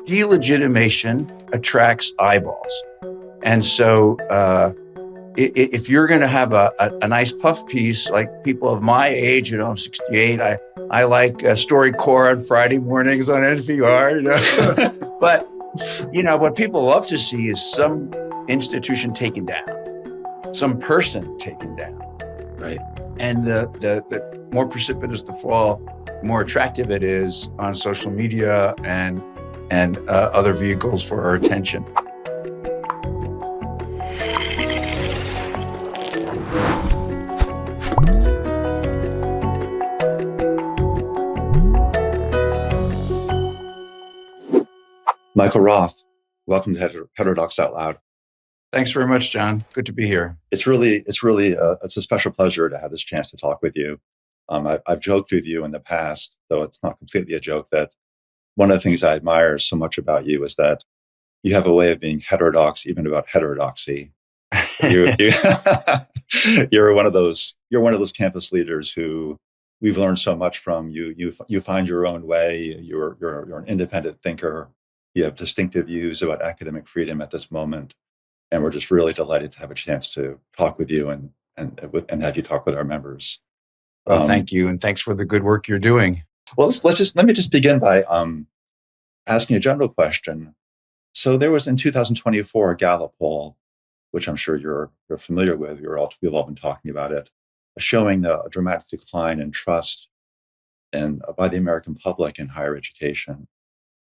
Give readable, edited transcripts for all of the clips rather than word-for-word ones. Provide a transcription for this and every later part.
delegitimation attracts eyeballs. And so if you're going to have a nice puff piece, like people of my age, I'm 68, I like StoryCorps on Friday mornings on NPR, but, what people love to see is some institution taken down, some person taken down. Right. And the more precipitous the fall, the more attractive it is on social media and other vehicles for our attention. Michael Roth, welcome to Heterodox Out Loud. Thanks very much, John. Good to be here. It's a special pleasure to have this chance to talk with you. I've joked with you in the past, though it's not completely a joke, that one of the things I admire so much about you is that you have a way of being heterodox, even about heterodoxy. You're one of those campus leaders who we've learned so much from. You find your own way. You're an independent thinker. You have distinctive views about academic freedom at this moment. And we're just really delighted to have a chance to talk with you and have you talk with our members. Well, thank you. And thanks for the good work you're doing. Well, let me just begin by asking a general question. So there was in 2024 a Gallup poll, which I'm sure you're familiar with. We've all been talking about it, showing the dramatic decline in trust by the American public in higher education.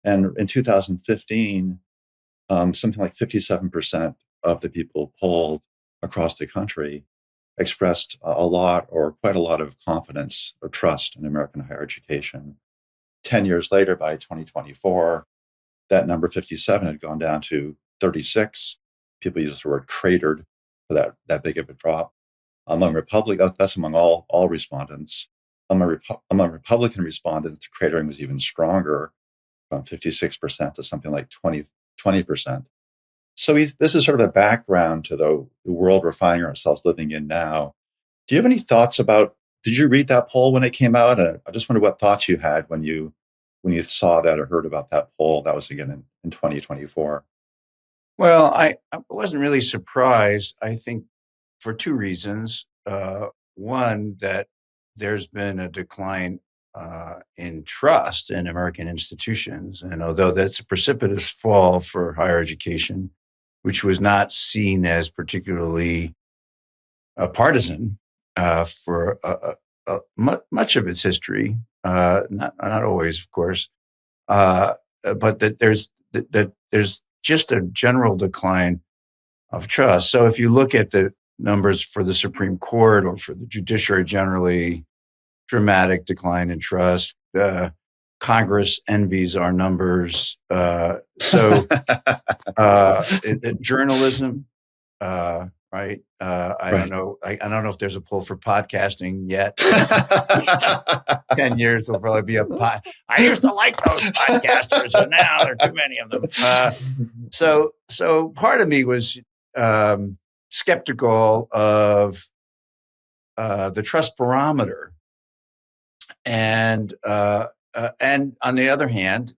And in 2015, something like 57% of the people polled across the country expressed a lot or quite a lot of confidence or trust in American higher education. 10 years later, by 2024, that number 57 had gone down to 36. People use the word cratered for that big of a drop. Among that's among all respondents. Among Republican respondents, the cratering was even stronger, from 56% to something like 20%. So this is sort of a background to the world we're finding ourselves living in now. Do you have any thoughts did you read that poll when it came out? And I just wonder what thoughts you had when you saw that or heard about that poll. That was again in 2024. Well, I wasn't really surprised, I think, for two reasons. One, that there's been a decline in trust in American institutions. And although that's a precipitous fall for higher education, which was not seen as particularly partisan for much of its history, not always, of course, but that there's just a general decline of trust. So if you look at the numbers for the Supreme Court or for the judiciary generally, dramatic decline in trust. Congress envies our numbers. Journalism, right? I don't know. I don't know if there's a poll for podcasting yet. 10 years will probably be I used to like those podcasters, but now there are too many of them. So part of me was skeptical of the trust barometer. And on the other hand,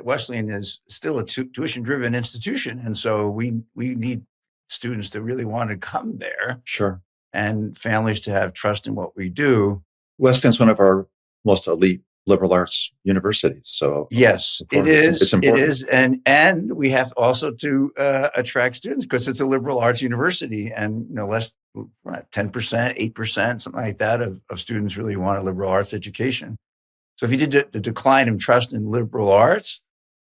Wesleyan is still a tuition-driven institution, and so we need students to really want to come there. Sure. And families to have trust in what we do. Wesleyan's one of our most elite liberal arts universities. So yes, it is. It's important. It is, and we have also to attract students because it's a liberal arts university, and less 10%, 8%, something like that of students really want a liberal arts education. So if you did the decline in trust in liberal arts,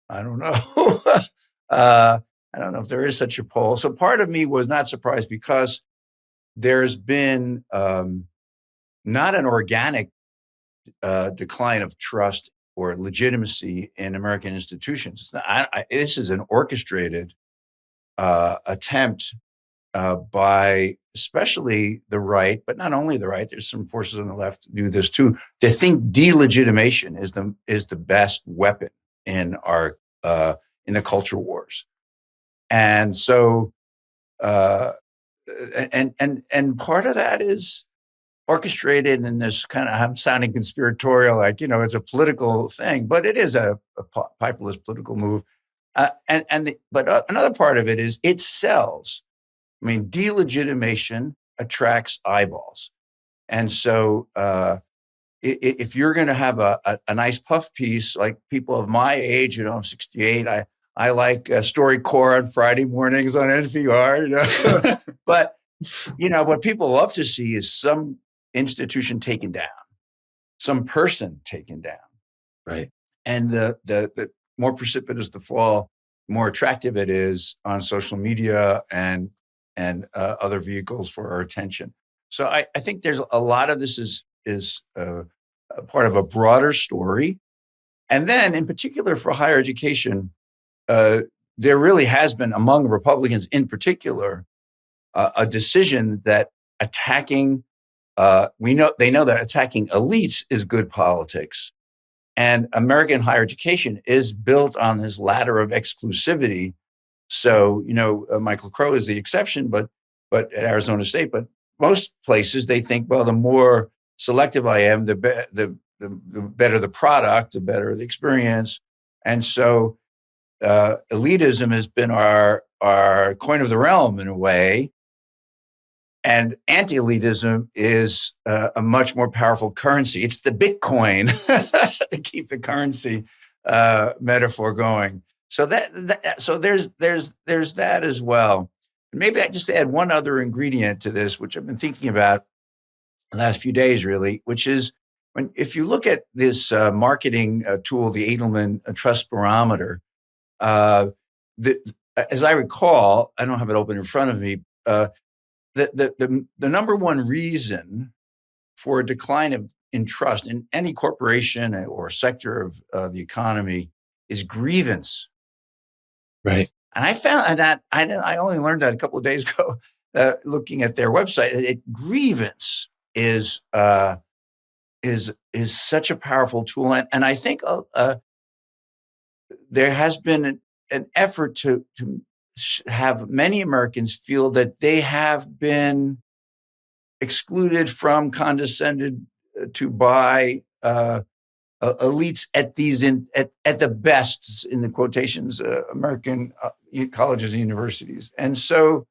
I don't know. I don't know if there is such a poll. So part of me was not surprised because there's been not an organic decline of trust or legitimacy in American institutions. This is an orchestrated attempt by especially the right, but not only the right. There's some forces on the left do this too. They think delegitimation is the best weapon in our in the culture wars, and so and part of that is orchestrated in this kind of, I'm sounding conspiratorial, like, it's a political thing, but it is a populist political move. But another part of it is it sells. I mean, delegitimation attracts eyeballs. And so if you're going to have a nice puff piece, like people of my age, I'm 68, I like StoryCorps on Friday mornings on NPR, but, what people love to see is some institution taken down, some person taken down. Right. And the more precipitous the fall, the more attractive it is on social media and other vehicles for our attention. So I think there's a lot of this is a part of a broader story. And then in particular for higher education, there really has been among Republicans in particular, a decision that attacking, they know that attacking elites is good politics. And American higher education is built on this ladder of exclusivity. So, Michael Crow is the exception, but at Arizona State, but most places they think, well, the more selective I am, the better the product, the better the experience. And so elitism has been our coin of the realm in a way. And anti-elitism is a much more powerful currency. It's the Bitcoin to keep the currency metaphor going. So so there's that as well. And maybe I just add one other ingredient to this, which I've been thinking about the last few days, really, which is if you look at this marketing tool, the Edelman Trust Barometer, as I recall, I don't have it open in front of me. The number one reason for a decline in trust in any corporation or sector of the economy is grievance. Right. And I found that I only learned that a couple of days ago, looking at their website. Grievance is such a powerful tool, and I think there has been an effort to have many Americans feel that they have been excluded from, condescended to by elites at the best, in the quotations, American colleges and universities. And so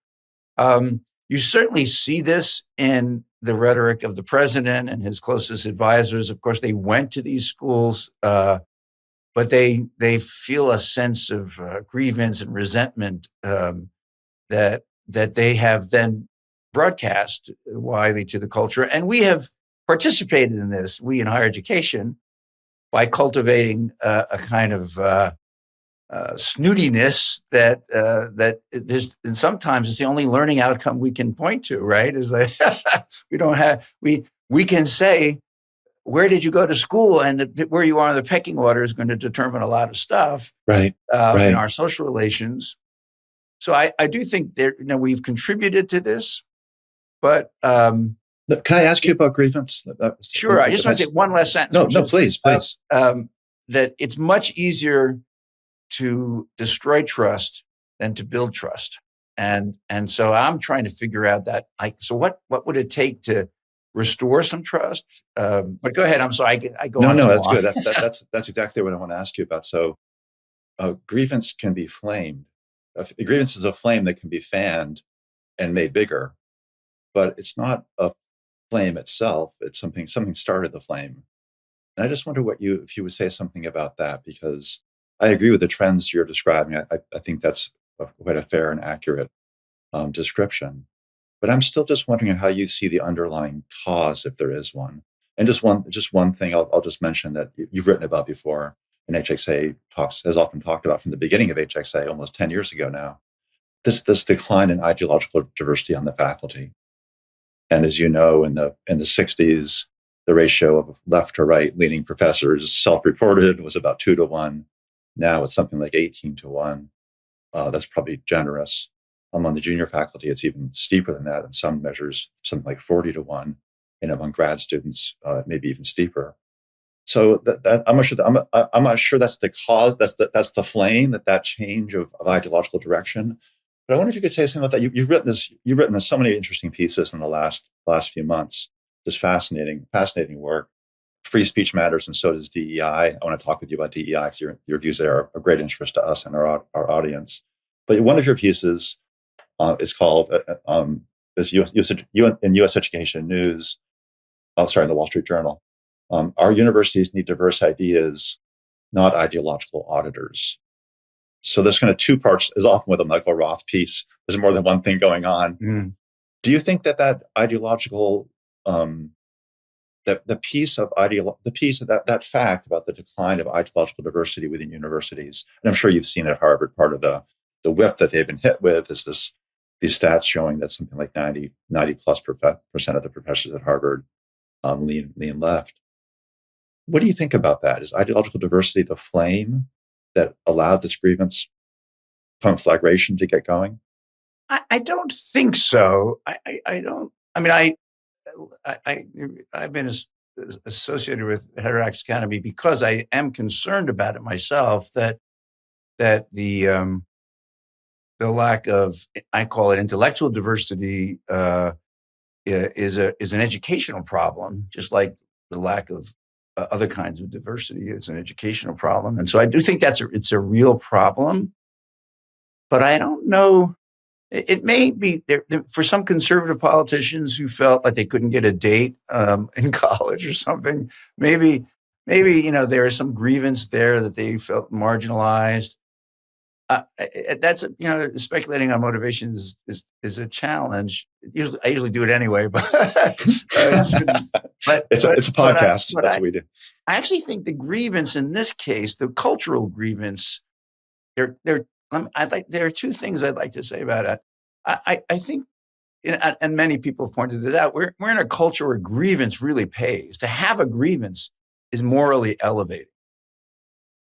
you certainly see this in the rhetoric of the president and his closest advisors. Of course, they went to these schools, but they feel a sense of grievance and resentment that they have then broadcast widely to the culture. And we have participated in this, we in higher education, by cultivating a kind of snootiness that there's, and sometimes it's the only learning outcome we can point to, right? Is like we can say, where did you go to school? And where you are in the pecking order is going to determine a lot of stuff, right? In our social relations. So I do think we've contributed to this, but can I ask you about grievance? Sure. I just want to say one last sentence. No, please. That it's much easier to destroy trust than to build trust, and so I'm trying to figure out that. So what would it take to restore some trust? But go ahead. I'm sorry. I go on. No, that's good. That's exactly what I want to ask you about. So, grievance can be flamed. Grievance is a flame that can be fanned and made bigger, but it's not a flame itself. It's something started the flame. And I just wonder if you would say something about that, because I agree with the trends you're describing. I think that's quite a fair and accurate description. But I'm still just wondering how you see the underlying cause, if there is one. And just one thing I'll just mention that you've written about before, and HXA has often talked about from the beginning of HXA, almost 10 years ago now, this decline in ideological diversity on the faculty. And as you know, in the 60s, the ratio of left to right leaning professors self-reported was about 2-1. Now it's something like 18-1. That's probably generous. Among the junior faculty, it's even steeper than that. In some measures, something like 40-1. And among grad students, maybe even steeper. So I'm not sure that's the cause. That's the flame. That change of ideological direction. But I wonder if you could say something about that. You've written so many interesting pieces in the last few months. Just fascinating work. Free speech matters, and so does DEI. I want to talk with you about DEI because your views there are of great interest to us and our audience. But one of your pieces is called is in U.S. Education News. In the Wall Street Journal. Our universities need diverse ideas, not ideological auditors. So there's kind of two parts, as often with a Michael Roth piece. There's more than one thing going on. Mm. Do you think that ideological the piece of that fact about the decline of ideological diversity within universities, and I'm sure you've seen at Harvard, part of the whip that they've been hit with is these stats showing that something like 90 plus percent of the professors at Harvard lean left. What do you think about that? Is ideological diversity the flame that allowed this grievance conflagration to get going? I don't think so. I don't. I mean, I've been associated with Heterodox Academy because I am concerned about it myself. That the lack of, I call it intellectual diversity, is an educational problem, just like the lack of other kinds of diversity is an educational problem. And so I do think it's a real problem, but I don't know. It may be there for some conservative politicians who felt like they couldn't get a date in college or something. Maybe there is some grievance there that they felt marginalized. That's speculating on motivations is a challenge. I usually do it anyway, but it's a podcast. That's what we do. I actually think the grievance in this case, the cultural grievance, there are two things I'd like to say about it. I think, and many people have pointed this out, we're in a culture where grievance really pays. To have a grievance is morally elevating.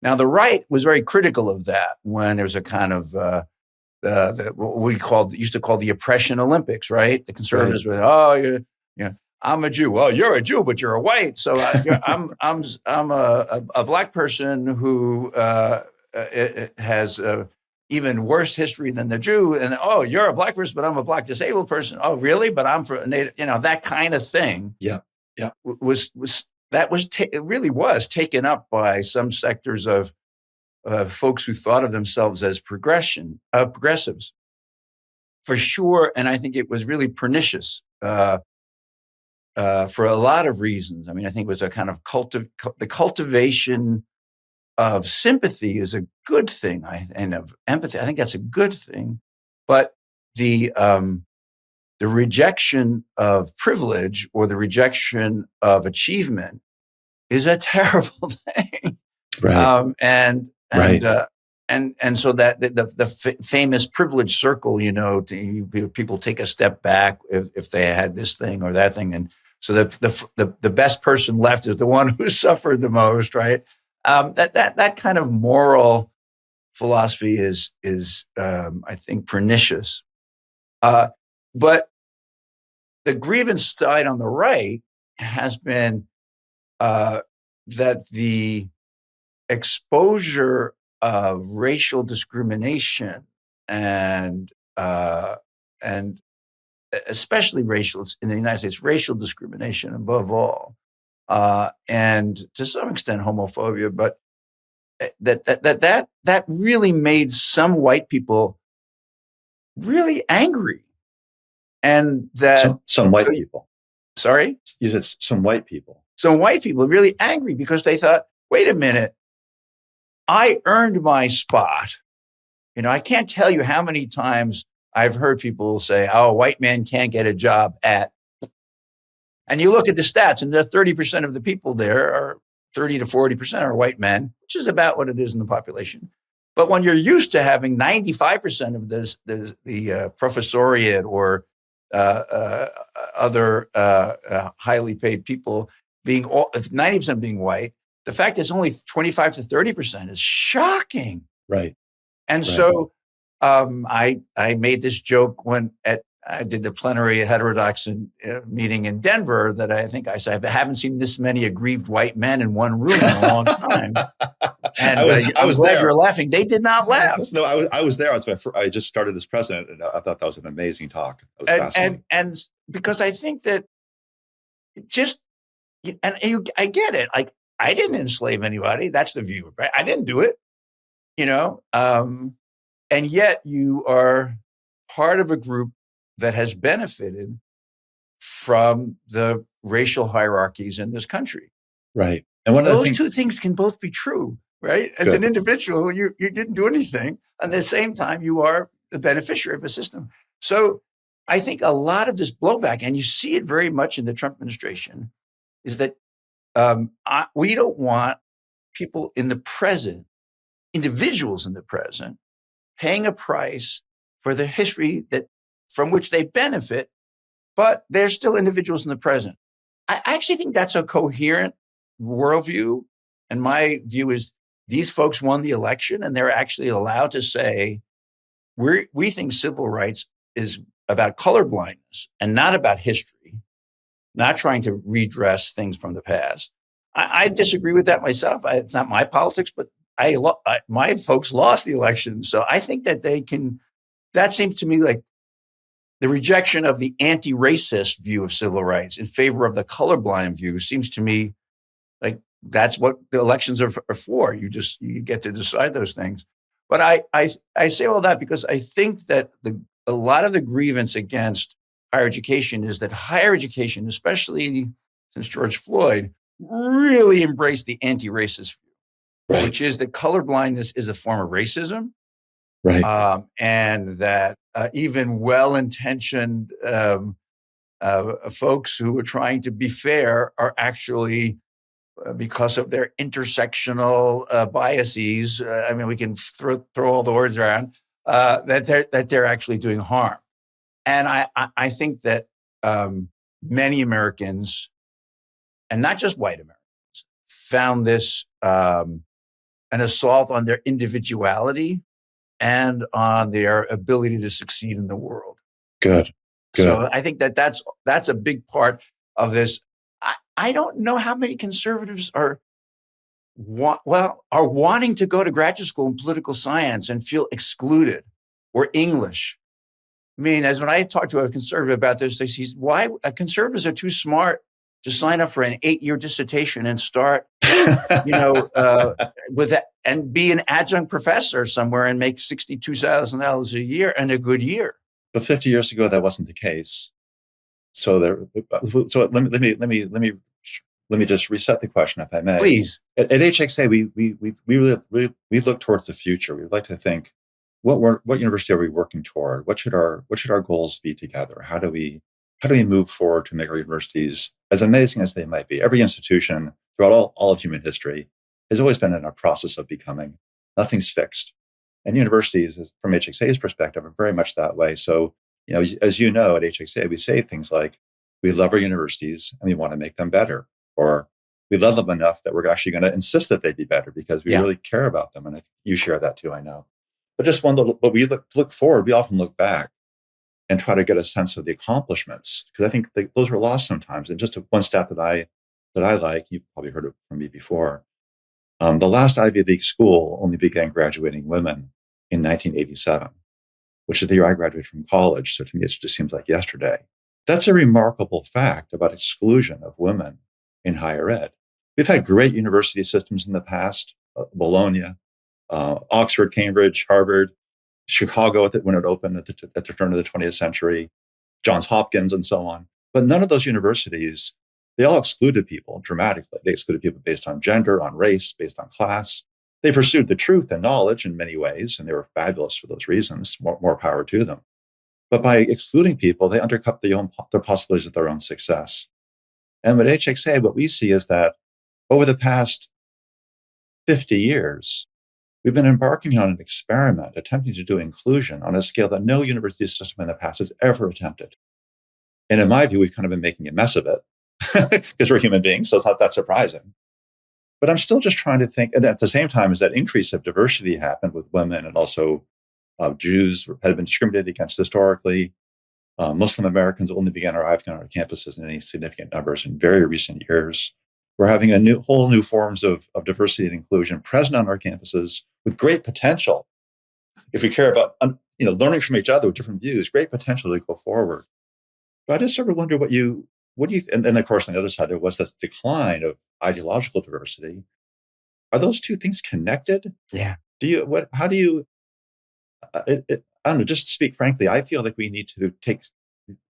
Now, the right was very critical of that when there was a kind of what we used to call the oppression Olympics, right? The conservatives were, I'm a Jew. Well, you're a Jew, but you're a white. So I'm a black person who has even worse history than the Jew. And you're a black person, but I'm a black disabled person. Oh, really? But I'm for Native. That kind of thing. Yeah. It really was taken up by some sectors of folks who thought of themselves as progressives, for sure. And I think it was really pernicious for a lot of reasons. I mean, I think it was a kind of the cultivation of sympathy is a good thing, and of empathy. I think that's a good thing, but the rejection of privilege or the rejection of achievement is a terrible thing. Right. And so that the famous privilege circle, people take a step back if they had this thing or that thing. And so the best person left is the one who suffered the most, right? That kind of moral philosophy is I think pernicious. But the grievance side on the right has been that the exposure of racial discrimination and especially in the United States, racial discrimination above all, and to some extent homophobia, but that really made some white people really angry. And that some white people. Sorry? You said some white people. Some white people really angry because they thought, wait a minute, I earned my spot. I can't tell you how many times I've heard people say, a white man can't get a job at. And you look at the stats, and 30% of the people there are 30 to 40% are white men, which is about what it is in the population. But when you're used to having 95% of the professoriate or other highly paid people being 90% being white, the fact that it's only 25 to 30% is shocking. Right. And so I made this joke when I did the plenary at Heterodox meeting in Denver that I think I said, I haven't seen this many aggrieved white men in one room in a long time. And I was glad you're laughing. They did not laugh. No, I was there. I just started as president, and I thought that was an amazing talk. It was fascinating. And because I think that just, I get it. Like, I didn't enslave anybody. That's the view, right? I didn't do it, and yet you are part of a group that has benefited from the racial hierarchies in this country. Right. And one of the Those things, two things can both be true, right? As good. an individual, you didn't do anything. At the same time, you are the beneficiary of a system. So I think a lot of this blowback, and you see it very much in the Trump administration, is that we don't want people in the present, individuals in the present, paying a price for the history that from which they benefit, but they're still individuals in the present. I actually think that's a coherent worldview. And my view is these folks won the election and they're actually allowed to say, we think civil rights is about colorblindness and not about history, not trying to redress things from the past. I disagree with that myself. It's not my politics, but my folks lost the election. So I think that that seems to me like the rejection of the anti-racist view of civil rights in favor of the colorblind view seems to me like that's what the elections are for. You get to decide those things. But I say all that because I think that a lot of the grievance against higher education is that higher education, especially since George Floyd, really embraced the anti-racist view, right, which is that colorblindness is a form of racism. right, And that even well-intentioned folks who are trying to be fair are actually, because of their intersectional biases, I mean, we can throw all the words around, that they're actually doing harm. And I think that many Americans, and not just white Americans, found this an assault on their individuality and on their ability to succeed in the world. good. So I think that's a big part of this. I don't know how many conservatives are wanting to go to graduate school in political science and feel excluded, or English. I mean, as when I talk to a conservative about this, they say, why conservatives are too smart to sign up for an 8-year dissertation and start, with that and be an adjunct professor somewhere and make $62,000 a year and a good year. But 50 years ago, that wasn't the case. So let me just reset the question, if I may. Please. At HXA, we look towards the future. We'd like to think, what university are we working toward? What should our goals be together? How do we move forward to make our universities as amazing as they might be? Every institution throughout all of human history has always been in a process of becoming. Nothing's fixed. And universities, from HXA's perspective, are very much that way. So, as you know, at HXA, we say things like, we love our universities and we want to make them better. Or we love them enough that we're actually going to insist that they be better because we really care about them. And you share that too, I know. But just but we look forward, we often look back and try to get a sense of the accomplishments, because I think those were lost sometimes. And just one stat that I like, you've probably heard it from me before. The last Ivy League school only began graduating women in 1987, which is the year I graduated from college. So to me, it just seems like yesterday. That's a remarkable fact about exclusion of women in higher ed. We've had great university systems in the past, Bologna, Oxford, Cambridge, Harvard, Chicago when it opened at the turn of the 20th century, Johns Hopkins, and so on. But none of those universities, they all excluded people dramatically. They excluded people based on gender, on race, based on class. They pursued the truth and knowledge in many ways, and they were fabulous for those reasons. More power to them. But by excluding people, they undercut their possibilities of their own success. And with HXA, what we see is that over the past 50 years, we've been embarking on an experiment, attempting to do inclusion on a scale that no university system in the past has ever attempted. And in my view, we've kind of been making a mess of it because we're human beings, so it's not that surprising. But I'm still just trying to think, and at the same time, as that increase of diversity happened with women and also Jews had been discriminated against historically. Muslim Americans only began arriving on our campuses in any significant numbers in very recent years. We're having whole new forms of diversity and inclusion present on our campuses with great potential. If we care about learning from each other with different views, great potential to go forward. But I just sort of wonder what you what do you? And then, of course, on the other side, there was this decline of ideological diversity. Are those two things connected? Yeah. Do you? What? How do you? I don't know. Just to speak frankly, I feel like we need to take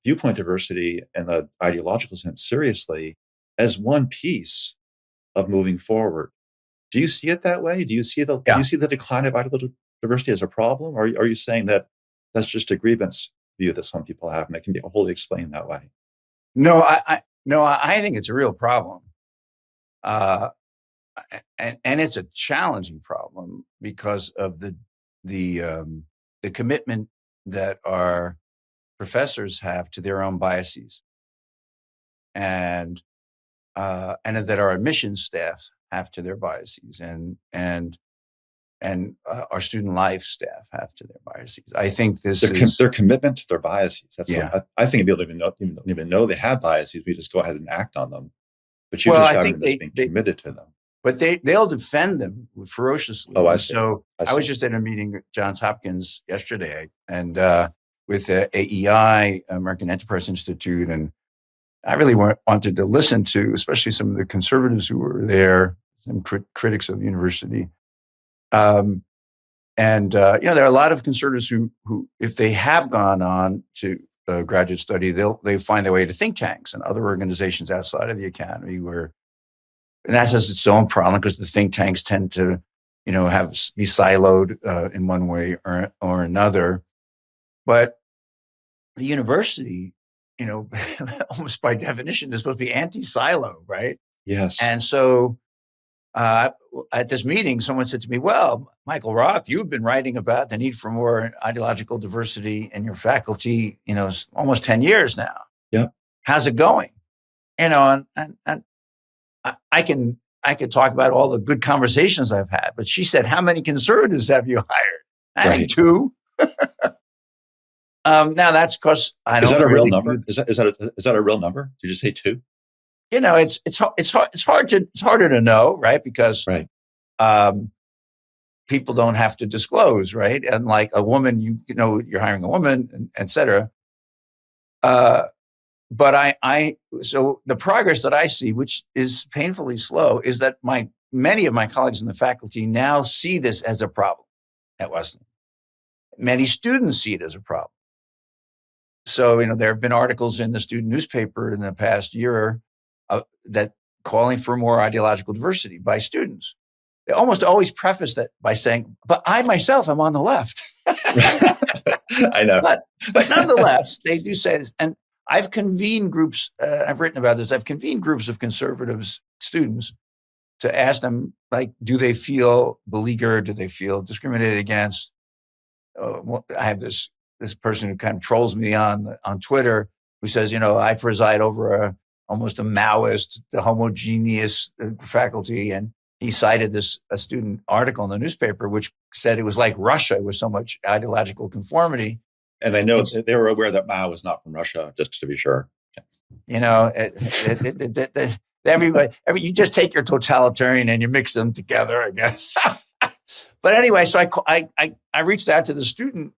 viewpoint diversity in the ideological sense seriously as one piece of moving forward. Do you see it that way? Do you see Yeah. the decline of ideological diversity as a problem, or are you saying that that's just a grievance view that some people have, and it can be wholly explained that way? No, I think it's a real problem. Uh, and it's a challenging problem because of the commitment that our professors have to their own biases, and that our admissions staff have to their biases, and our student life staff have to their biases. I think their commitment to their biases. That's I think people don't even know they have biases. We just go ahead and act on them. But you describe them as being committed to them. But they'll defend them ferociously. Oh, I see. So I was just at a meeting at Johns Hopkins yesterday, and with AEI, American Enterprise Institute, and I really wanted to listen to, especially some of the conservatives who were there, some critics of the university. There are a lot of conservatives who, if they have gone on to graduate study, they find their way to think tanks and other organizations outside of the academy and that has its own problem because the think tanks tend to, be siloed in one way or another. But the university, almost by definition, is supposed to be anti-silo, right? Yes. And so at this meeting, someone said to me, well, Michael Roth, you've been writing about the need for more ideological diversity in your faculty, almost 10 years now. Yeah. How's it going? And I can talk about all the good conversations I've had, but she said, how many conservatives have you hired? I had 2. Now that's because I don't. Is that a real number? Is that a real number? Did you say 2? It's harder to know, right? Because people don't have to disclose, right? And like a woman, you're hiring a woman, et cetera. But so the progress that I see, which is painfully slow, is that many of my colleagues in the faculty now see this as a problem at Wesleyan. Many students see it as a problem. So, there have been articles in the student newspaper in the past year that calling for more ideological diversity by students. They almost always preface that by saying, but I myself am on the left. I know. But nonetheless, they do say this. And I've convened groups, I've written about this, I've convened groups of conservatives students to ask them, do they feel beleaguered? Do they feel discriminated against? I have this person who kind of trolls me on Twitter who says, I preside over almost a Maoist, the homogeneous faculty. And he cited a student article in the newspaper, which said it was like Russia with so much ideological conformity. And I know they were aware that Mao was not from Russia, just to be sure. Everybody, you just take your totalitarian and you mix them together, I guess. But anyway, so I reached out to the student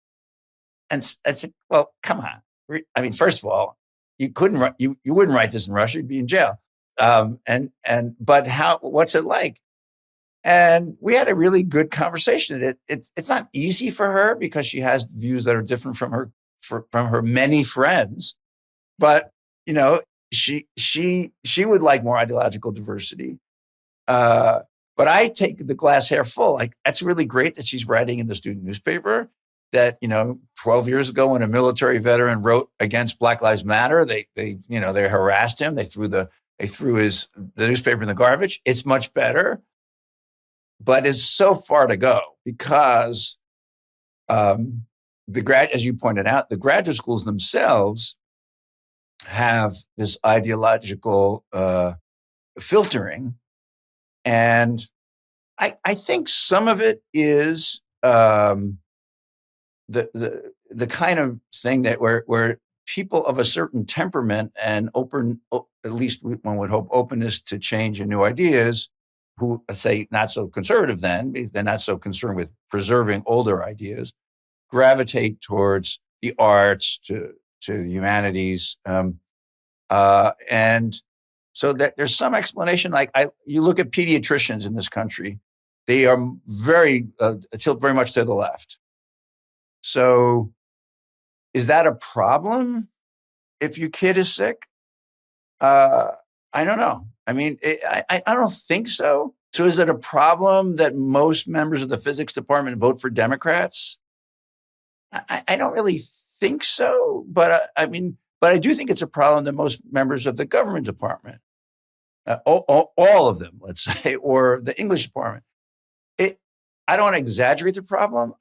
and I said, well, come on. I mean, first of all, you wouldn't write this in Russia, you'd be in jail. But what's it like? And we had a really good conversation. It's not easy for her because she has views that are different from her many friends. But she would like more ideological diversity. But I take the glass half full. Like that's really great that she's writing in the student newspaper. That 12 years ago, when a military veteran wrote against Black Lives Matter, they harassed him. They threw the newspaper in the garbage. It's much better. But it's so far to go because as you pointed out, the graduate schools themselves have this ideological filtering, and I think some of it is the kind of thing that where people of a certain temperament and open, at least one would hope, openness to change and new ideas, who say not so conservative then, because they're not so concerned with preserving older ideas, gravitate towards the arts, to the humanities. And so that there's some explanation. Like you look at pediatricians in this country, they are tilt very much to the left. So is that a problem if your kid is sick? I don't know. I mean, I don't think so. So is it a problem that most members of the physics department vote for Democrats? I don't really think so. But I do think it's a problem that most members of the government department, all of them, let's say, or the English department. I don't want to exaggerate the problem.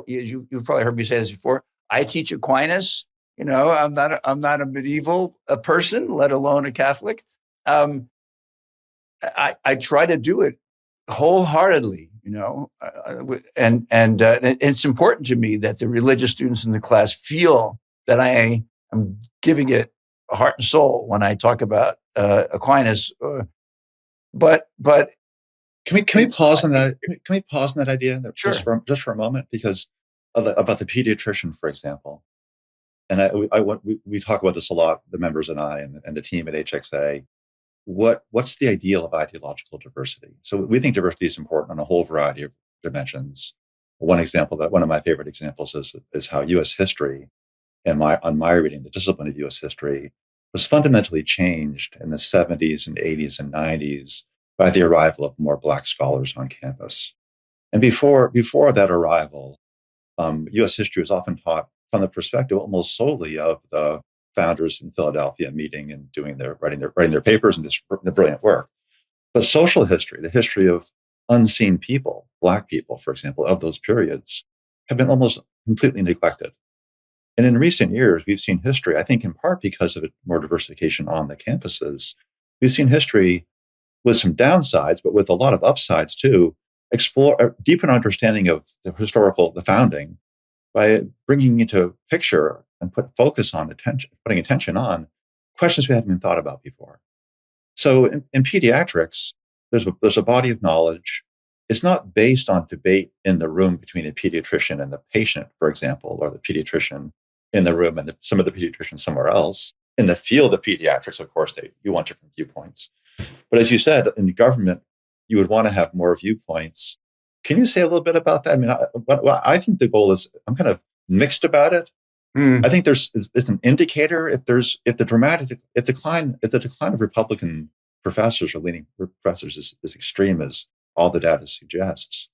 You've probably heard me say this before. I teach Aquinas. I'm not a medieval person, let alone a Catholic. I try to do it wholeheartedly, and it's important to me that the religious students in the class feel that I am giving it heart and soul when I talk about Aquinas. But can we pause on that? Can we pause on that idea sure. just for a moment, because about the pediatrician, for example, and we talk about this a lot, the members and I and the team at HXA. What's the ideal of ideological diversity? So we think diversity is important on a whole variety of dimensions. One of my favorite examples is how U.S. history, on my reading, the discipline of U.S. history, was fundamentally changed in the 70s and 80s and 90s by the arrival of more Black scholars on campus. And before that arrival, U.S. history was often taught from the perspective almost solely of the founders in Philadelphia meeting and writing their papers and the brilliant work. But social history, the history of unseen people, Black people, for example, of those periods, have been almost completely neglected. And in recent years, we've seen history, I think in part because of more diversification on the campuses, we've seen history with some downsides, but with a lot of upsides too, explore a deeper understanding of the founding by bringing into picture and putting attention on questions we hadn't even thought about before. So in pediatrics, there's a body of knowledge. It's not based on debate in the room between the pediatrician and the patient, for example, or the pediatrician in the room and some of the pediatricians somewhere else. In the field of pediatrics, of course, you want different viewpoints. But as you said, in government, you would want to have more viewpoints. Can you say a little bit about that? I mean, I think the goal is, I'm kind of mixed about it. I think it's an indicator if the decline of Republican professors or leading professors is as extreme as all the data suggests.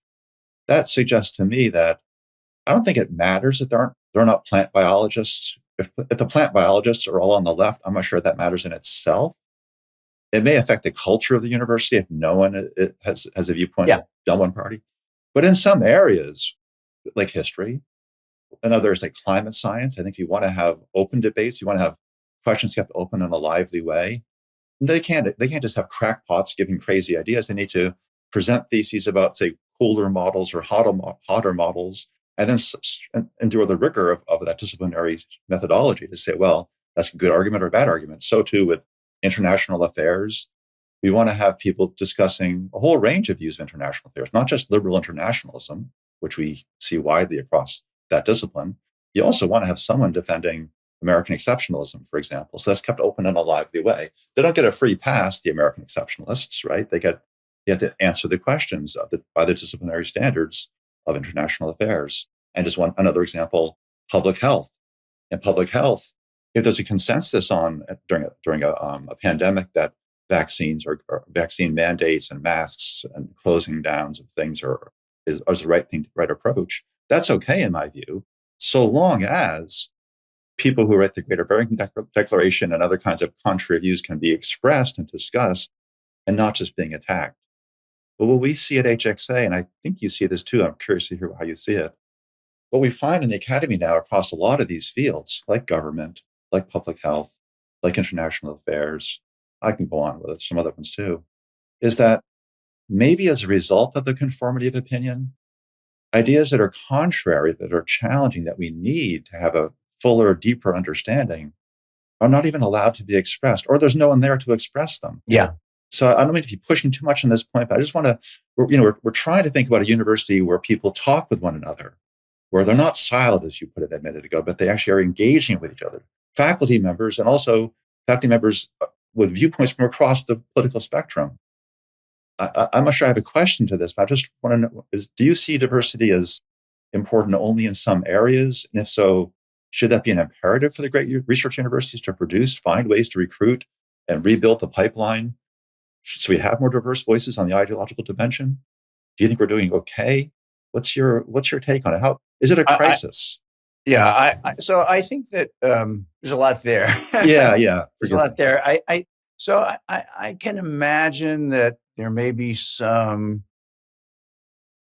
That suggests to me that I don't think it matters that they're not plant biologists. If the plant biologists are all on the left, I'm not sure that matters in itself. It may affect the culture of the university if no one has a viewpoint of one party. But in some areas, like history, and others like climate science, I think you want to have open debates. You want to have questions kept open in a lively way. And they can't just have crackpots giving crazy ideas. They need to present theses about, say, cooler models or hotter models, and then endure the rigor of that disciplinary methodology to say, well, that's a good argument or a bad argument. So too with international affairs. We want to have people discussing a whole range of views of international affairs, not just liberal internationalism, which we see widely across that discipline. You also want to have someone defending American exceptionalism, for example. So that's kept open in a lively way. They don't get a free pass, the American exceptionalists, right? You have to answer the questions by the disciplinary standards of international affairs. And just another example, public health. In public health, if there's a consensus during a pandemic that vaccines or vaccine mandates and masks and closing downs of things is the right approach, that's okay in my view, so long as people who write the Greater Barrington Declaration and other kinds of contrary views can be expressed and discussed and not just being attacked. But what we see at HXA, and I think you see this too, I'm curious to hear how you see it, what we find in the academy now across a lot of these fields, like government, like public health, like international affairs, I can go on with some other ones too, is that maybe as a result of the conformity of opinion, ideas that are contrary, that are challenging, that we need to have a fuller, deeper understanding are not even allowed to be expressed, or there's no one there to express them. Yeah. So I don't mean to be pushing too much on this point, but I just want to, we're trying to think about a university where people talk with one another, where they're not silent, as you put it a minute ago, but they actually are engaging with each other, faculty members and also faculty members with viewpoints from across the political spectrum. I'm not sure I have a question to this, but I just want to know, do you see diversity as important only in some areas? And if so, should that be an imperative for the great research universities to find ways to recruit and rebuild the pipeline so we have more diverse voices on the ideological dimension? Do you think we're doing okay? What's your take on it? How is it a crisis? So I think that there's a lot there. Yeah. There's a lot there. I can imagine that there may be some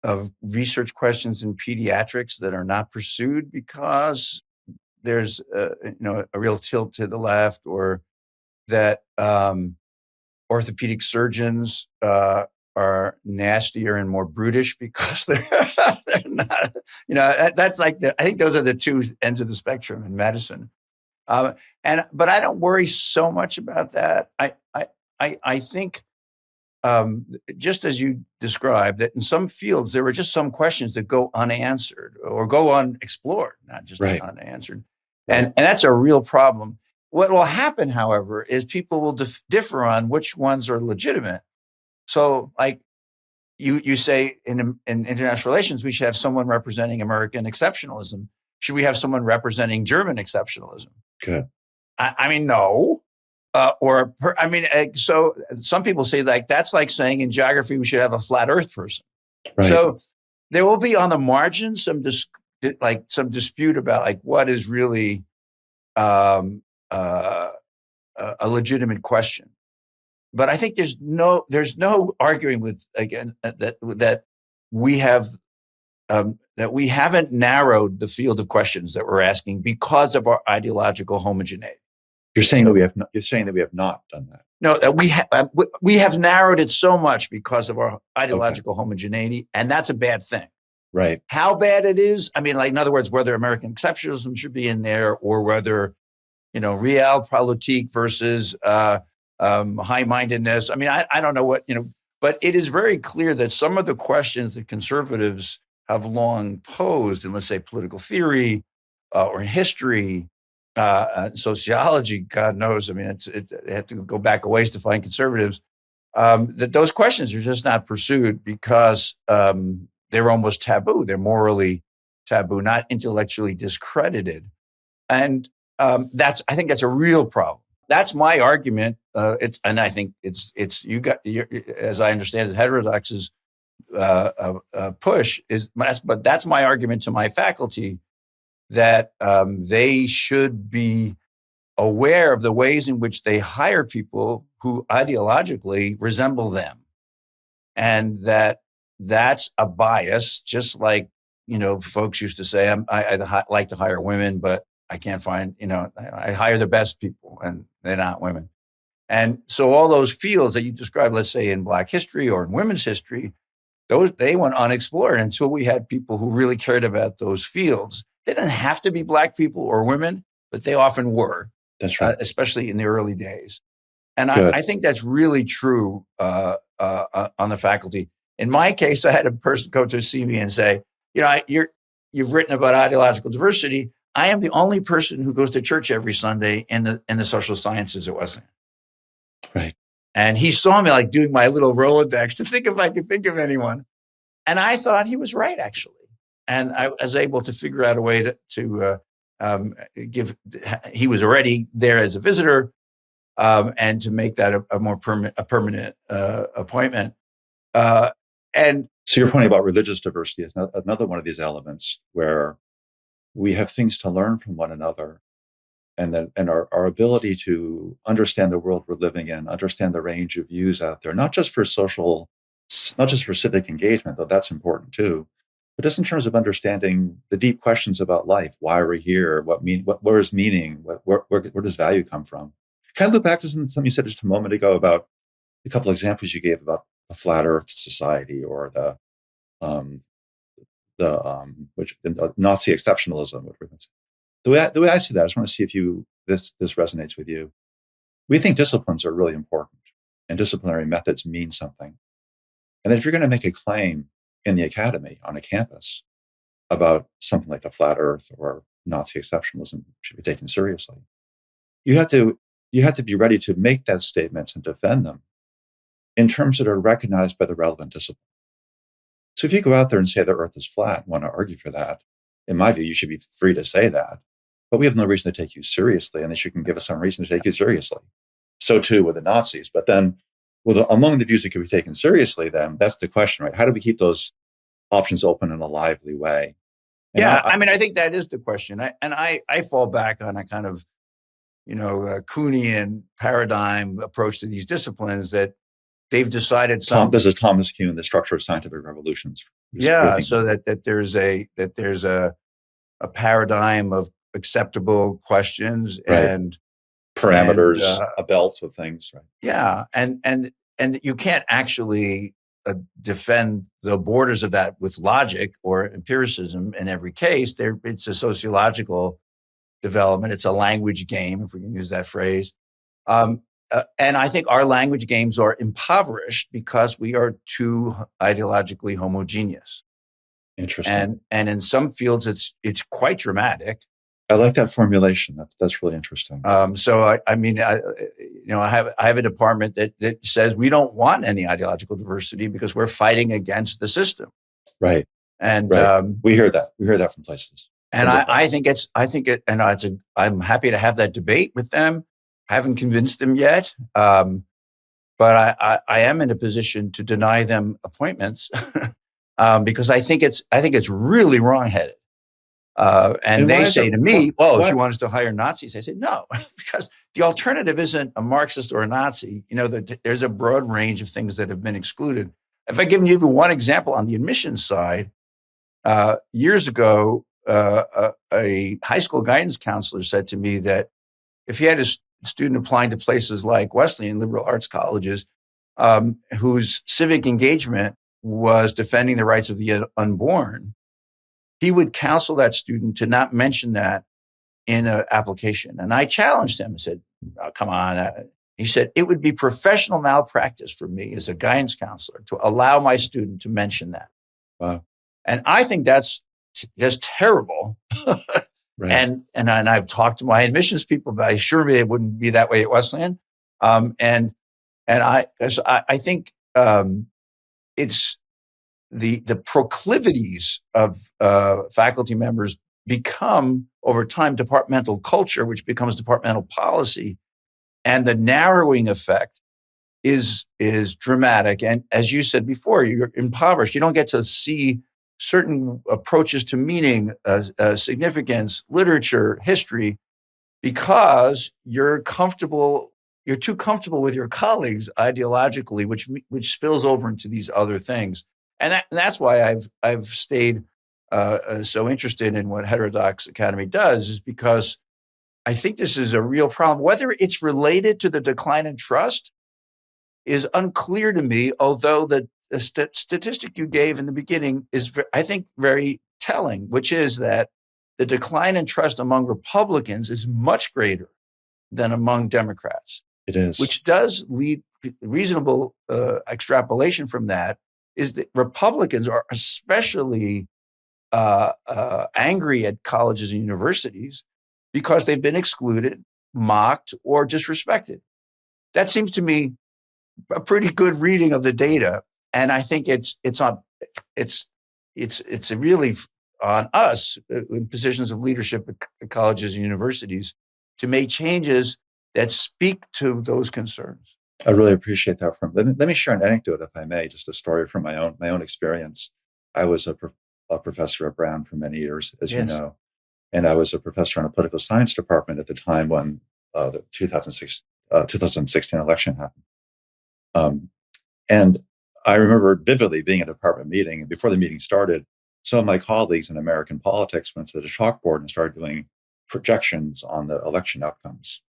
of research questions in pediatrics that are not pursued because there's a real tilt to the left, or that orthopedic surgeons are nastier and more brutish because they're not. That's like I think those are the two ends of the spectrum in medicine. But I don't worry so much about that. I think just as you described, that in some fields there were just some questions that go unanswered or go unexplored, not just unanswered, and that's a real problem. What will happen, however, is people will differ on which ones are legitimate. So, like you say in international relations, we should have someone representing American exceptionalism. Should we have someone representing German exceptionalism? Good. I mean, no. So some people say like that's like saying in geography we should have a flat Earth person. Right. So there will be on the margins some dispute about like what is really a legitimate question. But I think there's no arguing with again that we haven't narrowed the field of questions that we're asking because of our ideological homogeneity. You're saying that we have not. You're saying that we have not done that. No, we have narrowed it so much because of our ideological homogeneity, and that's a bad thing. Right. How bad it is? I mean, like in other words, whether American exceptionalism should be in there, or whether realpolitik versus high-mindedness. I mean, I don't know what but it is very clear that some of the questions that conservatives have long posed in, let's say, political theory or history. Sociology, God knows. I mean, it had to go back a ways to find conservatives. That those questions are just not pursued because they're almost taboo. They're morally taboo, not intellectually discredited, and I think that's a real problem. That's my argument. And I think it's as I understand it, Heterodox's push is, but that's my argument to my faculty. That they should be aware of the ways in which they hire people who ideologically resemble them. And that's a bias, just like, folks used to say, I like to hire women, but I can't find, I hire the best people and they're not women. And so all those fields that you described, let's say in Black history or in women's history, they went unexplored until we had people who really cared about those fields. They didn't have to be Black people or women, but they often were. That's right. Especially in the early days. And I think that's really true on the faculty. In my case, I had a person go to see me and say, you've written about ideological diversity. I am the only person who goes to church every Sunday in the social sciences at Wesleyan. Right. And he saw me like doing my little Rolodex to think if I could think of anyone. And I thought he was right, actually. And I was able to figure out a way to give. He was already there as a visitor, and to make that a more permanent appointment. And so your point about religious diversity is another one of these elements where we have things to learn from one another, and our ability to understand the world we're living in, understand the range of views out there, not just for civic engagement, though that's important too. But just in terms of understanding the deep questions about life, why are we here? Where is meaning? Where does value come from? Can I look back to something you said just a moment ago about a couple of examples you gave about the flat Earth society or the Nazi exceptionalism. The way I see that, I just want to see if this resonates with you. We think disciplines are really important, and disciplinary methods mean something. And then if you're going to make a claim in the academy on a campus about something like the flat Earth or Nazi exceptionalism should be taken seriously, you have to you have to be ready to make those statements and defend them in terms that are recognized by the relevant discipline. So if you go out there and say the earth is flat and want to argue for that, in my view, you should be free to say that. But we have no reason to take you seriously unless you can give us some reason to take you seriously. So too with the Nazis. But then among the views that could be taken seriously, then that's the question, right? How do we keep those options open in a lively way? And I think that is the question. I fall back on a kind of, Kuhnian paradigm approach to these disciplines that they've decided this is Thomas Kuhn, The Structure of Scientific Revolutions. Yeah, so that there's a paradigm of acceptable questions, right, and parameters, a belt of things, right? Yeah, and you can't actually defend the borders of that with logic or empiricism in every case. It's a sociological development. It's a language game, if we can use that phrase. And I think our language games are impoverished because we are too ideologically homogeneous. Interesting. And in some fields, it's quite dramatic. I like that formulation. That's really interesting. So I have a department that says we don't want any ideological diversity because we're fighting against the system. Right. And right. We hear that from places. And I'm happy to have that debate with them. I haven't convinced them yet, but I am in a position to deny them appointments because I think it's really wrongheaded. And they say to me, "Oh, you want us to hire Nazis?" I say, "No," because the alternative isn't a Marxist or a Nazi. There's a broad range of things that have been excluded. If I give you even one example on the admissions side, years ago, a high school guidance counselor said to me that if he had a student applying to places like Wesleyan liberal arts colleges, whose civic engagement was defending the rights of the unborn, he would counsel that student to not mention that in an application. And I challenged him and said, "Oh, come on." He said, "It would be professional malpractice for me as a guidance counselor to allow my student to mention that." Wow. And I think that's just terrible. Right. And I've talked to my admissions people, but I assure me it wouldn't be that way at Wesleyan. And I think it's the proclivities of faculty members become over time departmental culture, which becomes departmental policy, and the narrowing effect is dramatic. And as you said before, you're impoverished. You don't get to see certain approaches to meaning, significance, literature, history, because you're too comfortable with your colleagues ideologically, which spills over into these other things. And that's why I've stayed so interested in what Heterodox Academy does, is because I think this is a real problem. Whether it's related to the decline in trust is unclear to me, although the statistic you gave in the beginning is, I think, very telling, which is that the decline in trust among Republicans is much greater than among Democrats. It is. Which does lead reasonable extrapolation from that is that Republicans are especially angry at colleges and universities because they've been excluded, mocked, or disrespected. That seems to me a pretty good reading of the data, and I think it's really on us in positions of leadership at colleges and universities to make changes that speak to those concerns. I really appreciate that. Let me share an anecdote, if I may, just a story from my own experience. I was a professor at Brown for many years, as you know, and I was a professor in a political science department at the time when the 2016 election happened. And I remember vividly being at a department meeting, and before the meeting started, some of my colleagues in American politics went to the chalkboard and started doing projections on the election outcomes.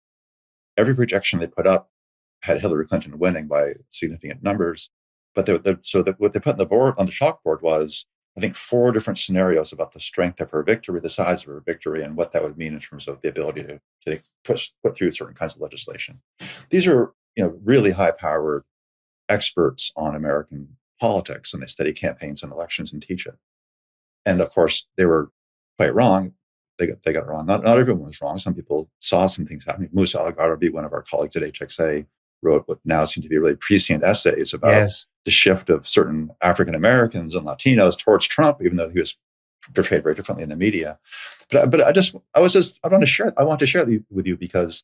Every projection they put up had Hillary Clinton winning by significant numbers, but what they put on the chalkboard was, I think, 4 different scenarios about the strength of her victory, the size of her victory, and what that would mean in terms of the ability to put through certain kinds of legislation. These are really high-powered experts on American politics, and they study campaigns and elections and teach it. And of course, they were quite wrong. they got it wrong. Not everyone was wrong. Some people saw some things happening. Musa Al-Gharabi, one of our colleagues at HXA, wrote what now seem to be really prescient essays about Yes. the shift of certain African Americans and Latinos towards Trump, even though he was portrayed very differently in the media. But I want to share with you because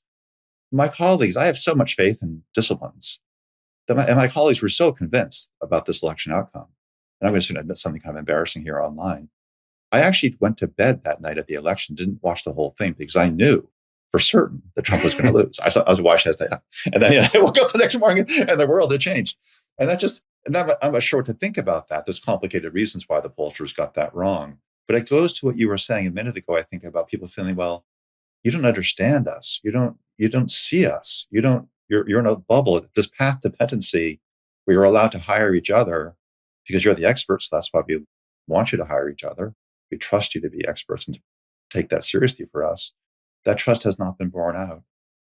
my colleagues, I have so much faith in disciplines that my colleagues were so convinced about this election outcome. And I'm going to admit something kind of embarrassing here online. I actually went to bed that night at the election, didn't watch the whole thing because I knew for certain that Trump was going to lose. I was watching that, and then I woke up the next morning and the world had changed. And I'm not sure what to think about that. There's complicated reasons why the pollsters got that wrong. But it goes to what you were saying a minute ago, I think, about people feeling, well, you don't understand us. You don't see us. You're in a bubble, this path dependency where you're allowed to hire each other because you're the experts. So that's why we want you to hire each other. We trust you to be experts and to take that seriously for us. That trust has not been borne out.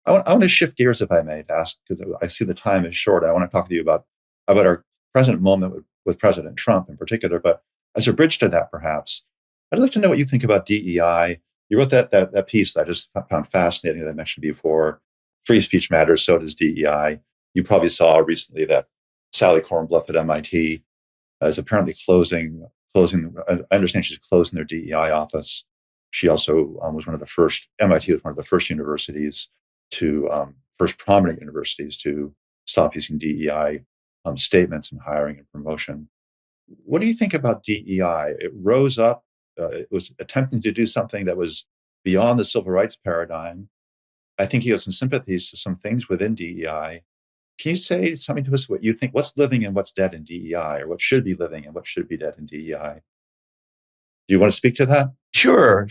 I want to shift gears, if I may, to ask, because I see the time is short. I want to talk to you about our present moment with President Trump in particular. But as a bridge to that, perhaps, I'd like to know what you think about DEI. You wrote that piece that I just found fascinating that I mentioned before. Free speech matters, so does DEI. You probably saw recently that Sally Kornbluth at MIT is apparently closing. I understand she's closing their DEI office. She also was MIT was one of the first universities first prominent universities to stop using DEI statements in hiring and promotion. What do you think about DEI? It rose up. It was attempting to do something that was beyond the civil rights paradigm. I think you have some sympathies to some things within DEI. Can you say something to us what you think, what's living and what's dead in DEI, or what should be living and what should be dead in DEI? Do you want to speak to that? Sure.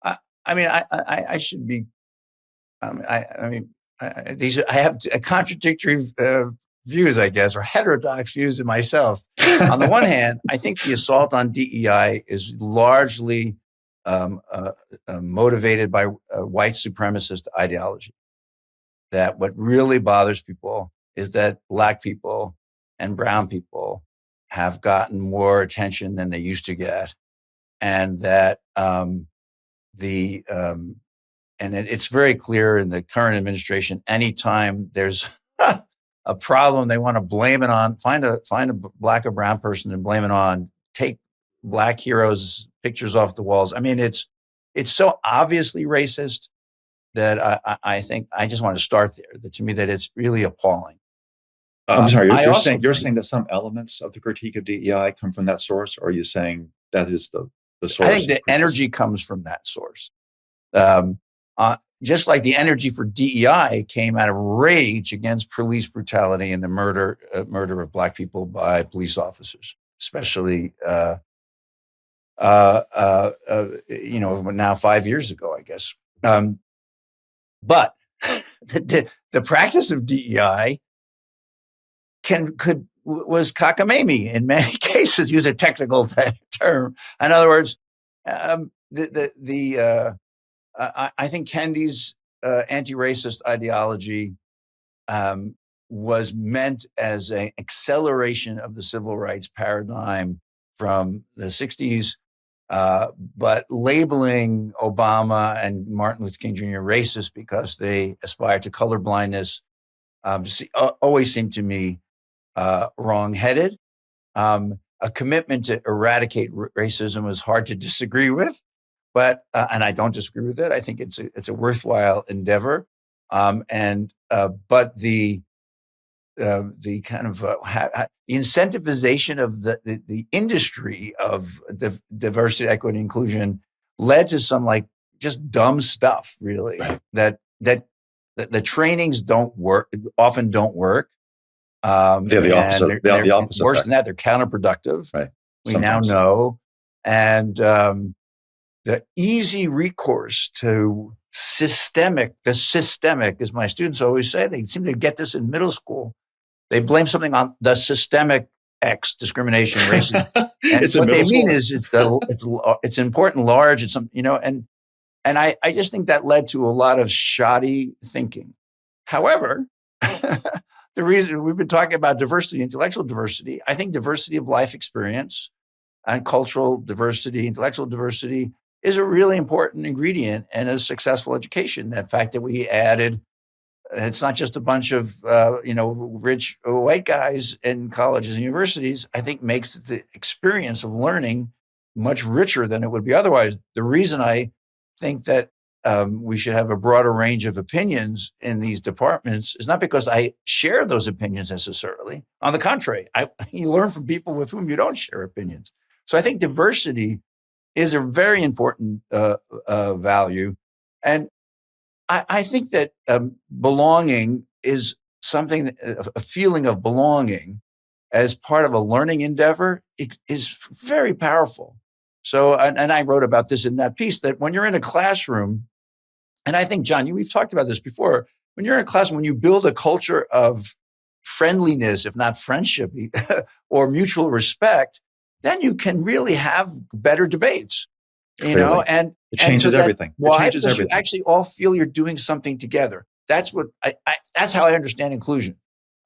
I should be. I have contradictory views, I guess, or heterodox views of myself. On the one hand, I think the assault on DEI is largely motivated by white supremacist ideology. That what really bothers people is that Black people and brown people have gotten more attention than they used to get, and that it's very clear in the current administration. Anytime there's a problem, they want to blame it on, find a Black or brown person and blame it on, take Black heroes' pictures off the walls. I mean, it's so obviously racist that I think I just want to start there. That to me, that it's really appalling. I'm sorry, you're saying that some elements of the critique of DEI come from that source, or are you saying that is the source? I think the energy comes from that source. Just like the energy for DEI came out of rage against police brutality and the murder of Black people by police officers, especially now 5 years ago, I guess. But the practice of DEI was cockamamie in many cases. Use a technical term. In other words, I think Kennedy's anti-racist ideology was meant as an acceleration of the civil rights paradigm from the 60s. But labeling Obama and Martin Luther King Jr. racist because they aspire to colorblindness always seemed to me wrong-headed. A commitment to eradicate racism is hard to disagree with, but and I don't disagree with it. I think it's a worthwhile endeavor. But the kind of the incentivization of the industry of diversity, equity, inclusion led to some like just dumb stuff, really. Right. That the trainings often don't work. They're the opposite. They're the opposite. Worse than that, they're counterproductive. Right. We now know, and the easy recourse to the systemic, as my students always say, they seem to get this in middle school. They blame something on the systemic X, discrimination, racism. And what they mean is it's important, large, it's some, and I just think that led to a lot of shoddy thinking. However, the reason we've been talking about diversity, intellectual diversity, I think diversity of life experience and cultural diversity, intellectual diversity is a really important ingredient in a successful education. That fact that we added, it's not just a bunch of rich white guys in colleges and universities, I think makes the experience of learning much richer than it would be otherwise. The reason I think that we should have a broader range of opinions in these departments is not because I share those opinions necessarily. On the contrary, you learn from people with whom you don't share opinions. So I think diversity is a very important value. And I think that belonging is something, a feeling of belonging as part of a learning endeavor is very powerful. So, and I wrote about this in that piece, that when you're in a classroom, and I think, John, we've talked about this before, when you're in a classroom, when you build a culture of friendliness, if not friendship or mutual respect, then you can really have better debates, Clearly. and it changes everything. Why? It changes Because everything. you actually all feel you're doing something together. That's what that's how I understand inclusion.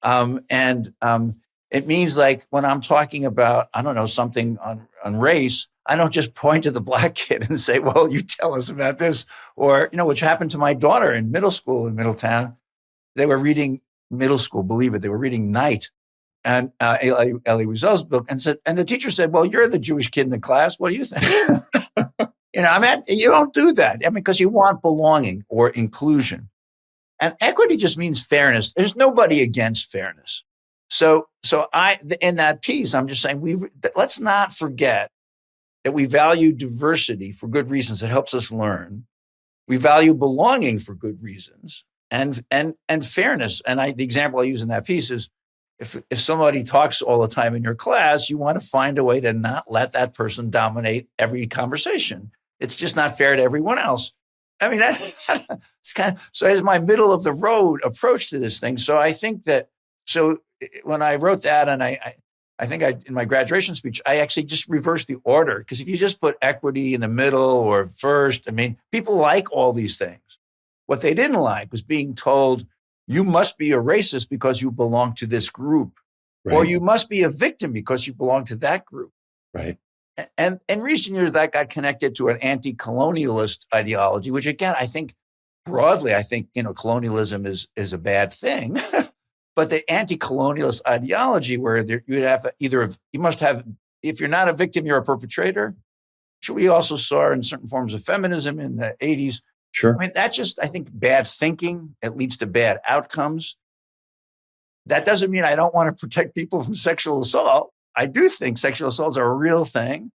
It means, like, when I'm talking about, I don't know, something on race, I don't just point to the black kid and say, well, you tell us about this. Or, which happened to my daughter in middle school in Middletown. They were reading middle school, believe it. They were reading Night and Elie Wiesel's book, and the teacher said, well, you're the Jewish kid in the class. What do you think? You don't do that. Because you want belonging or inclusion. And equity just means fairness. There's nobody against fairness. So in that piece, I'm just saying, let's not forget that we value diversity for good reasons. It helps us learn. We value belonging for good reasons, and fairness. And the example I use in that piece is, if somebody talks all the time in your class, you want to find a way to not let that person dominate every conversation. It's just not fair to everyone else. It's kind of, so as my middle of the road approach to this thing. So I think that, when I wrote that, and I think in my graduation speech, I actually just reversed the order, because if you just put equity in the middle or first, people like all these things. What they didn't like was being told, you must be a racist because you belong to this group, right, or you must be a victim because you belong to that group. Right. And in recent years, that got connected to an anti-colonialist ideology, which, again, I think broadly, colonialism is a bad thing. But the anti-colonialist ideology, where you must have, if you're not a victim, you're a perpetrator, which we also saw in certain forms of feminism in the 80s. Sure. That's just, I think, bad thinking. It leads to bad outcomes. That doesn't mean I don't want to protect people from sexual assault. I do think sexual assaults are a real thing.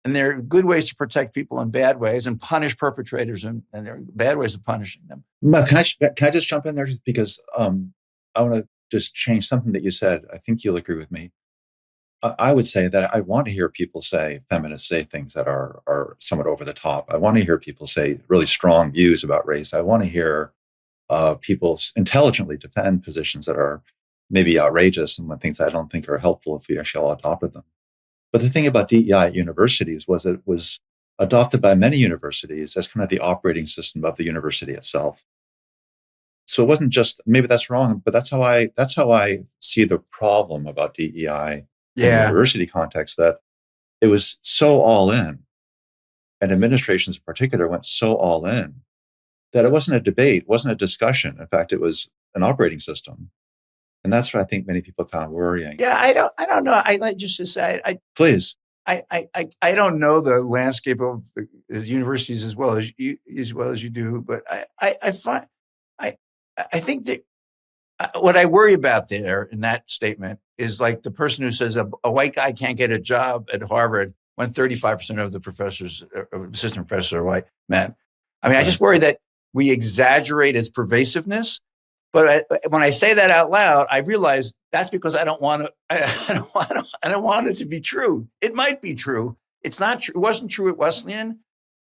And there are good ways to protect people and bad ways, and punish perpetrators, and there are bad ways of punishing them. Can I just jump in there, just because I want to just change something that you said. I think you'll agree with me. I would say that I want to hear people feminists say things that are somewhat over the top. I want to hear people say really strong views about race. I want to hear people intelligently defend positions that are maybe outrageous and things I don't think are helpful if we actually all adopted them. But the thing about DEI at universities was it was adopted by many universities as kind of the operating system of the university itself. So it wasn't just, maybe that's wrong, but that's how I see the problem about DEI in the university context, that it was so all in, and administrations in particular went so all in, that it wasn't a debate, wasn't a discussion. In fact, it was an operating system. And that's what I think many people found worrying. Yeah, I don't know. I like just to say, please. I don't know the landscape of the universities as well as you do, but I think that what I worry about there in that statement is, like, the person who says a white guy can't get a job at Harvard when 35% of the professors, assistant professors, are white men. I just worry that we exaggerate its pervasiveness. But when I say that out loud, I realize that's because I don't want it to be true. It might be true. It's not true. It wasn't true at Wesleyan.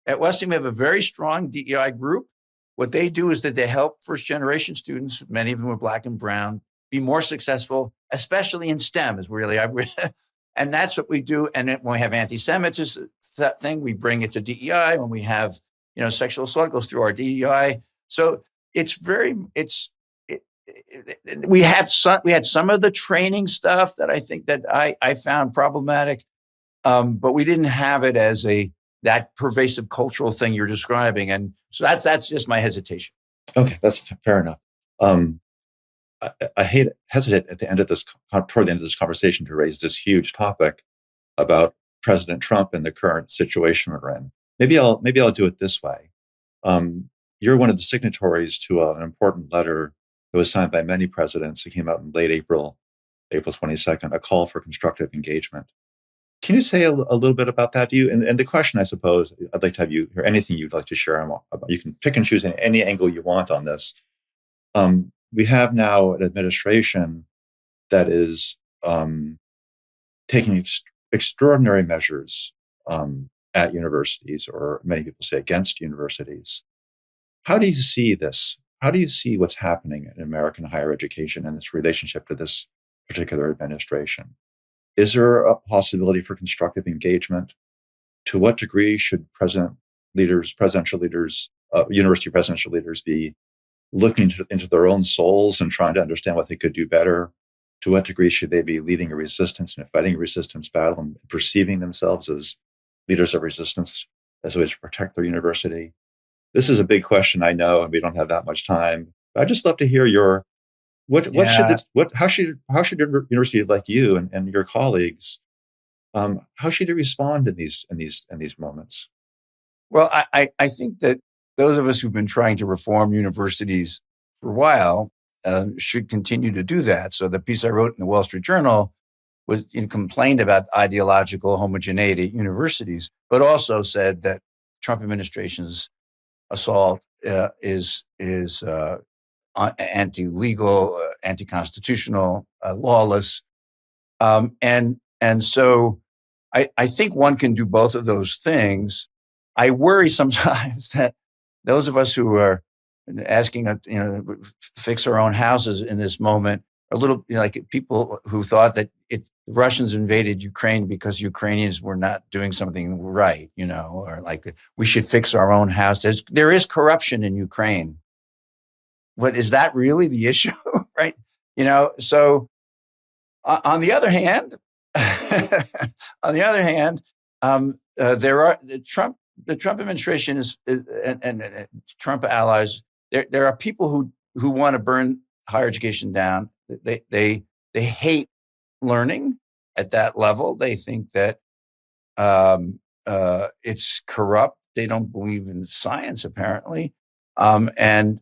At Wesleyan, we have a very strong DEI group. What they do is that they help first-generation students, many of them are Black and brown, be more successful, especially in STEM. And that's what we do. And when we have anti-Semitism thing, we bring it to DEI. When we have sexual assault, goes through our DEI. So we had some of the training stuff that I think that I found problematic, but we didn't have it as a that pervasive cultural thing you're describing. And so that's just my hesitation. Okay, that's fair enough. I hesitate at the end of this, toward the end of this conversation, to raise this huge topic about President Trump and the current situation we're in. Maybe I'll do it this way. You're one of the signatories to an important letter that was signed by many presidents. It came out in late April 22nd, a call for constructive engagement. Can you say a little bit about that? And the question, I suppose, I'd like to have you hear anything you'd like to share about. You can pick and choose any angle you want on this. We have now an administration that is taking extraordinary measures at universities, or many people say against universities. How do you see this? How do you see what's happening in American higher education and this relationship to this particular administration? Is there a possibility for constructive engagement? To what degree should presidential leaders, university presidential leaders be looking into their own souls and trying to understand what they could do better? To what degree should they be leading a resistance and fighting a resistance battle and perceiving themselves as leaders of resistance as a way to protect their university? This is a big question, I know, and we don't have that much time. I'd just love to hear your how should a university like you and your colleagues, how should they respond in these moments? Well, I think that those of us who've been trying to reform universities for a while should continue to do that. So the piece I wrote in the Wall Street Journal was complained about ideological homogeneity at universities, but also said that Trump administration's assault is anti-legal, anti-constitutional, lawless, and so I think one can do both of those things. I worry sometimes that those of us who are asking, fix our own houses in this moment, are a little like people who thought that the Russians invaded Ukraine because Ukrainians were not doing something right, or like we should fix our own house. There is corruption in Ukraine. But is that really the issue, right? So on the other hand, the Trump administration and Trump allies. There are people who want to burn higher education down. They hate learning at that level. They think that it's corrupt. They don't believe in science, apparently, and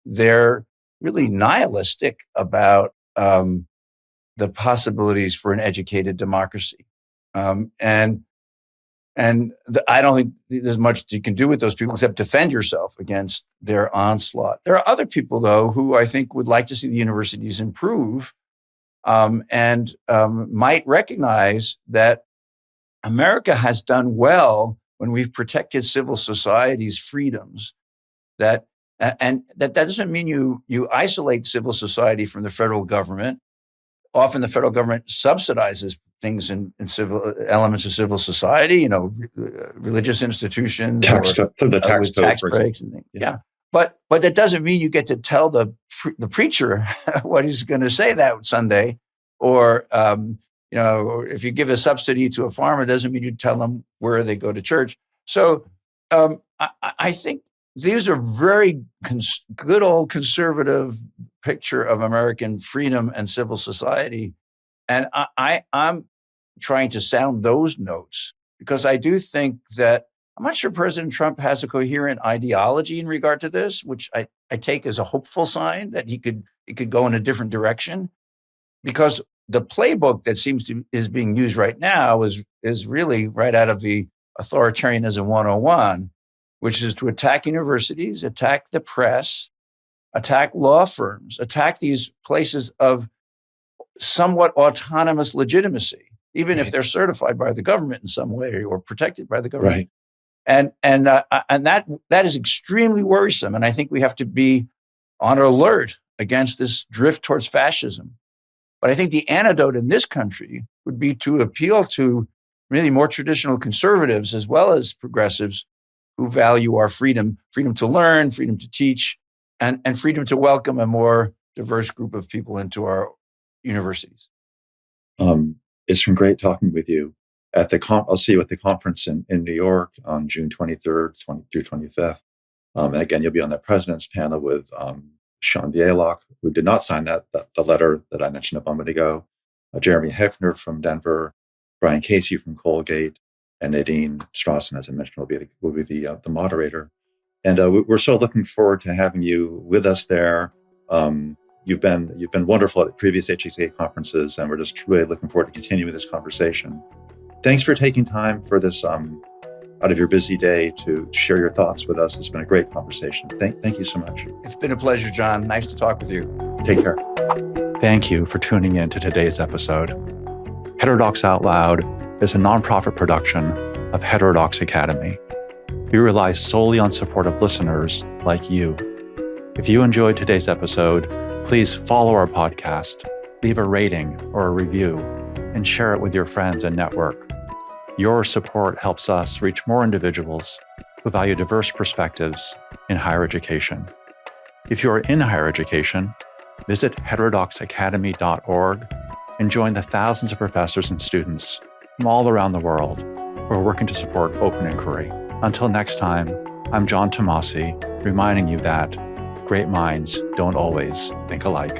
they're really nihilistic about the possibilities for an educated democracy. I don't think there's much you can do with those people except defend yourself against their onslaught. There are other people, though, who I think would like to see the universities improve and might recognize that America has done well when we've protected civil society's freedoms. That doesn't mean you isolate civil society from the federal government. Often the federal government subsidizes things in civil elements of civil society, religious institutions, tax breaks and things. Yeah. But that doesn't mean you get to tell the preacher what he's going to say that Sunday, or or if you give a subsidy to a farmer, it doesn't mean you tell them where they go to church. So I think these are very good old conservative picture of American freedom and civil society. And I'm trying to sound those notes because I do think that I'm not sure President Trump has a coherent ideology in regard to this, which I take as a hopeful sign that he could go in a different direction, because the playbook that is being used right now is really right out of the authoritarianism 101, which is to attack universities, attack the press, attack law firms, attack these places of somewhat autonomous legitimacy, even if they're certified by the government in some way or protected by the government. Right. And that is extremely worrisome. And I think we have to be on alert against this drift towards fascism. But I think the antidote in this country would be to appeal to really more traditional conservatives as well as progressives who value our freedom to learn, freedom to teach, and freedom to welcome a more diverse group of people into our universities. It's been great talking with you. I'll see you at the conference in New York on June 23rd through 25th. And again, you'll be on the president's panel with Sean Bielak, who did not sign the letter that I mentioned a moment ago, Jeremy Hefner from Denver, Brian Casey from Colgate, and Nadine Strassen, as I mentioned, will be the moderator. And we're so looking forward to having you with us there. You've been wonderful at previous HXA conferences, and we're just really looking forward to continuing this conversation. Thanks for taking time for this out of your busy day to share your thoughts with us. It's been a great conversation. Thank you so much. It's been a pleasure, John. Nice to talk with you. Take care. Thank you for tuning in to today's episode. Heterodox Out Loud is a nonprofit production of Heterodox Academy. We rely solely on support of listeners like you. If you enjoyed today's episode, please follow our podcast, leave a rating or a review, and share it with your friends and network. Your support helps us reach more individuals who value diverse perspectives in higher education. If you are in higher education, visit heterodoxacademy.org and join the thousands of professors and students from all around the world who are working to support open inquiry. Until next time, I'm John Tomasi, reminding you that great minds don't always think alike.